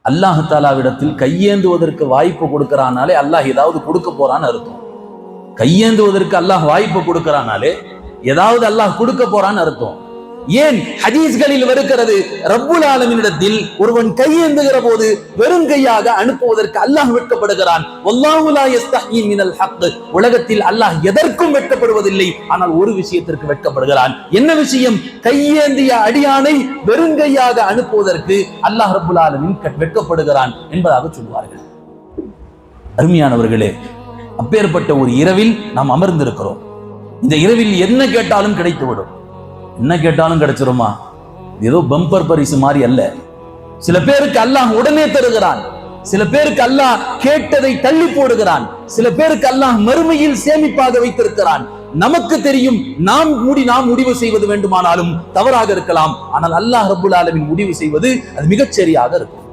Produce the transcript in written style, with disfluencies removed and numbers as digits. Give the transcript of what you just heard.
அல்லாஹ் தாலாவிடத்தில் கையேந்துவதற்கு வாய்ப்பு கொடுக்கிறானாலே அல்லாஹ் ஏதாவது கொடுக்க போறான்னு அர்த்தம். கையேந்துவதற்கு அல்லாஹ் வாய்ப்பு கொடுக்கிறானாலே ஏதாவது அல்லாஹ் கொடுக்க போறான்னு அர்த்தம். ஏன் ஹதீஸ்களில் வருகிறது, ரப்புல் ஆலமீனிடத்தில் ஒருவன் கையேந்துகிற போது வெறும் கையாக அனுப்புவதற்கு அல்லாஹ் வெட்கப்படுகிறான். வல்லாஹு லா யஸ்தஹி மினல் ஹக். உலகத்தில் அல்லாஹ் எதற்கும் வெட்கப்படுவதில்லை, ஆனால் ஒரு விஷயத்திற்கு வெட்கப்படுகிறான். என்ன விஷயம்? கையேந்திய அடியானை வெறும் கையாக அனுப்புவதற்கு அல்லாஹ் ரப்புல் ஆலமீன் வெட்கப்படுகிறான் என்பதாக சொல்வார்கள். அருமையானவர்களே, அப்பேற்பட்ட ஒரு இரவில் நாம் அமர்ந்திருக்கிறோம். இந்த இரவில் என்ன கேட்டாலும் கிடைத்துவிடும். என்ன கேட்டாலும் கிடைச்சிருமா? ஏதோ பம்பர் பரிசு மாதிரி அல்ல. சில பேருக்கு அல்லாஹ் உடனே தருகிறான், சில பேருக்கு அல்லாஹ் கேட்டதை தள்ளி போடுகிறான், சில பேருக்கு அல்லாஹ் மறுமையில் சேமிப்பாக வைத்திருக்கிறான். நமக்கு தெரியும், நாம் முடிவு செய்வது வேண்டுமானாலும் தவறாக இருக்கலாம், ஆனால் அல்லாஹ் ரப்புல் ஆலமீன் முடிவு செய்வது அது மிகச் சரியாக இருக்கும்.